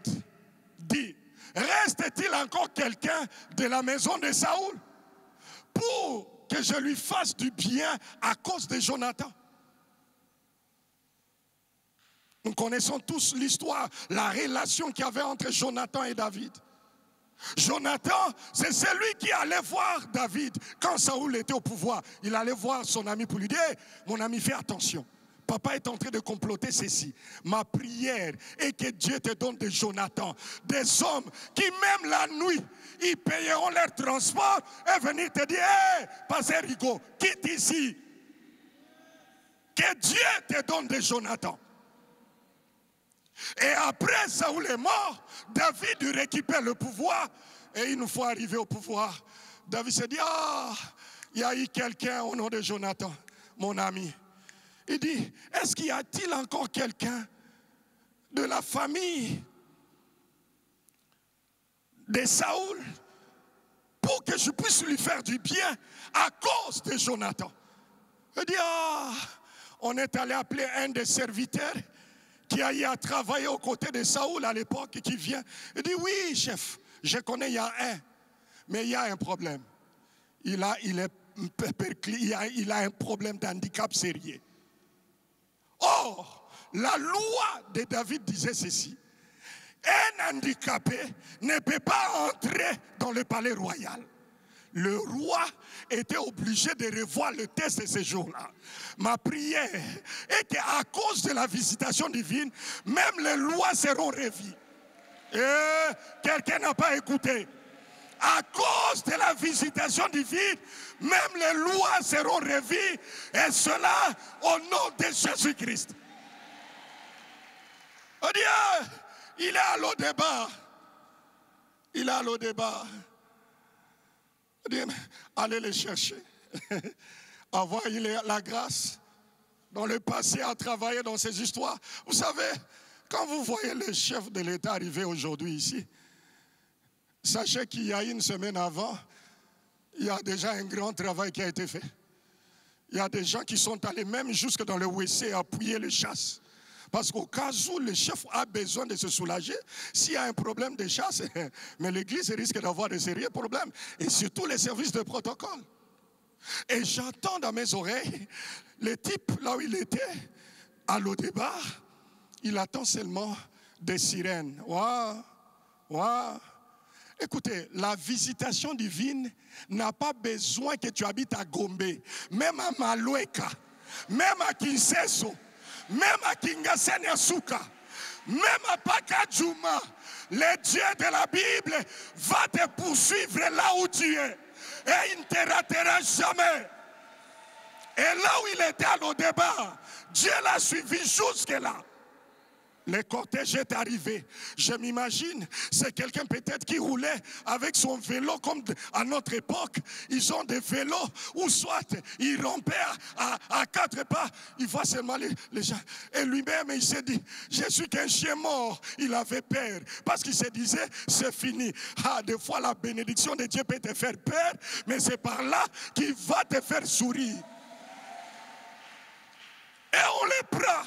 dit, reste-t-il encore quelqu'un de la maison de Saoul pour que je lui fasse du bien à cause de Jonathan? Nous connaissons tous l'histoire, la relation qu'il y avait entre Jonathan et David. Jonathan, c'est celui qui allait voir David quand Saoul était au pouvoir. Il allait voir son ami pour lui dire, hey, mon ami, fais attention. Papa est en train de comploter ceci. Ma prière est que Dieu te donne des Jonathan, des hommes qui même la nuit, ils payeront leur transport et venir te dire, hé, Pasteur Rigaud, quitte ici. Que Dieu te donne des Jonathan. Et après Saoul est mort, David récupère le pouvoir. Et une fois arrivé au pouvoir, David se dit, ah, il y a eu quelqu'un au nom de Jonathan, mon ami. Il dit, est-ce qu'il y a-t-il encore quelqu'un de la famille de Saoul pour que je puisse lui faire du bien à cause de Jonathan? Il dit, ah, on est allé appeler un des serviteurs qui a eu à travailler aux côtés de Saoul à l'époque et qui vient. Il dit, oui, chef, je connais, il y a un, mais il y a un problème. Il a un problème d'handicap sérieux. Or, la loi de David disait ceci. Un handicapé ne peut pas entrer dans le palais royal. Le roi était obligé de revoir le test de ce jour-là. Ma prière est qu'à cause de la visitation divine, même les lois seront revues. Et quelqu'un n'a pas écouté. À cause de la visitation divine, même les lois seront revues, et cela au nom de Jésus-Christ. On dit, il est à l'eau débat. Il est à l'eau débat. On dit, allez les chercher. Avoir la grâce dans le passé à travailler dans ces histoires. Vous savez, quand vous voyez le chef de l'État arriver aujourd'hui ici, sachez qu'il y a une semaine avant, il y a déjà un grand travail qui a été fait. Il y a des gens qui sont allés même jusque dans le WC appuyer les chasses. Parce qu'au cas où le chef a besoin de se soulager, s'il y a un problème de chasse, mais l'église risque d'avoir de sérieux problèmes. Et surtout les services de protocole. Et j'entends dans mes oreilles, le type là où il était, à l'Odébar, il attend seulement des sirènes. Waouh, waouh. Écoutez, la visitation divine n'a pas besoin que tu habites à Gombe, même à Maloueka, même à Kinseso, même à Kingasen Yasuka, même à Pakadjouma. Le Dieu de la Bible va te poursuivre là où tu es et il ne te ratera jamais. Et là où il était à l'Odébar, Dieu l'a suivi jusque-là. Le cortège est arrivé. Je m'imagine, c'est quelqu'un peut-être qui roulait avec son vélo comme à notre époque. Ils ont des vélos où soit il rompait à 4 pas. Il voit seulement les gens. Et lui-même, il s'est dit, je suis qu'un chien mort. Il avait peur parce qu'il se disait, c'est fini. Ah, des fois, la bénédiction de Dieu peut te faire peur, mais c'est par là qu'il va te faire sourire. Et on les prend.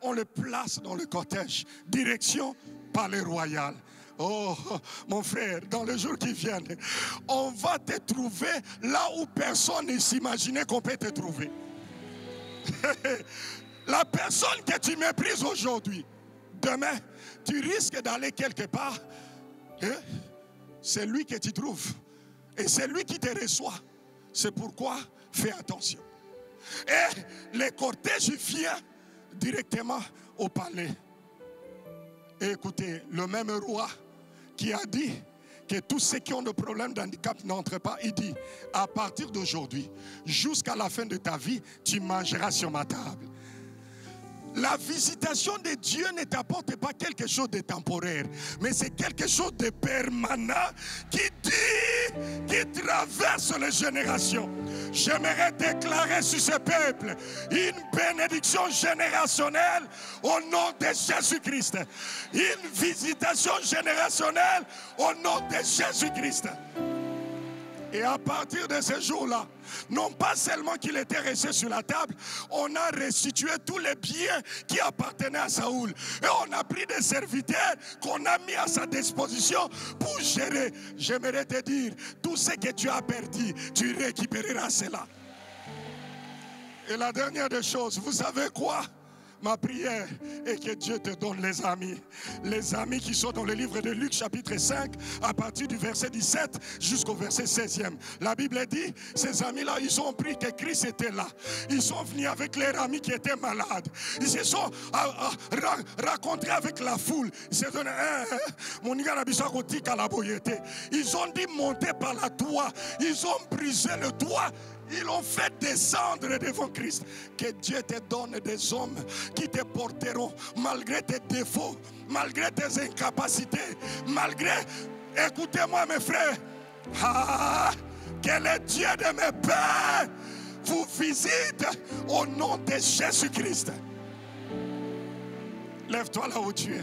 On le place dans le cortège, direction palais royal. Oh, mon frère, dans les jours qui viennent, on va te trouver là où personne ne s'imaginait qu'on peut te trouver. La personne que tu méprises aujourd'hui, demain, tu risques d'aller quelque part. C'est lui que tu trouves. Et c'est lui qui te reçoit. C'est pourquoi, fais attention. Et le cortège vient directement au palais. Et écoutez, le même roi qui a dit que tous ceux qui ont des problèmes d'handicap n'entrent pas. Il dit, à partir d'aujourd'hui, jusqu'à la fin de ta vie, tu mangeras sur ma table. La visitation de Dieu ne t'apporte pas quelque chose de temporaire, mais c'est quelque chose de permanent qui traverse les générations. J'aimerais déclarer sur ce peuple une bénédiction générationnelle au nom de Jésus-Christ. Une visitation générationnelle au nom de Jésus-Christ. Et à partir de ce jour-là, non pas seulement qu'il était resté sur la table, on a restitué tous les biens qui appartenaient à Saoul. Et on a pris des serviteurs qu'on a mis à sa disposition pour gérer. J'aimerais te dire, tout ce que tu as perdu, tu récupéreras cela. Et la dernière des choses, vous savez quoi? Ma prière est que Dieu te donne les amis. Les amis qui sont dans le livre de Luc chapitre 5 à partir du verset 17 jusqu'au verset 16e. La Bible dit, ces amis-là, ils ont appris que Christ était là. Ils sont venus avec leurs amis qui étaient malades. Ils se sont rencontrés avec la foule. Ils se sont dit, ils ont dit monter par la toit. Ils ont brisé le toit. Ils l'ont fait descendre devant Christ. Que Dieu te donne des hommes qui te porteront malgré tes défauts, malgré tes incapacités, malgré... Écoutez-moi mes frères. Que le Dieu de mes pères vous visite au nom de Jésus-Christ. Lève-toi là où tu es.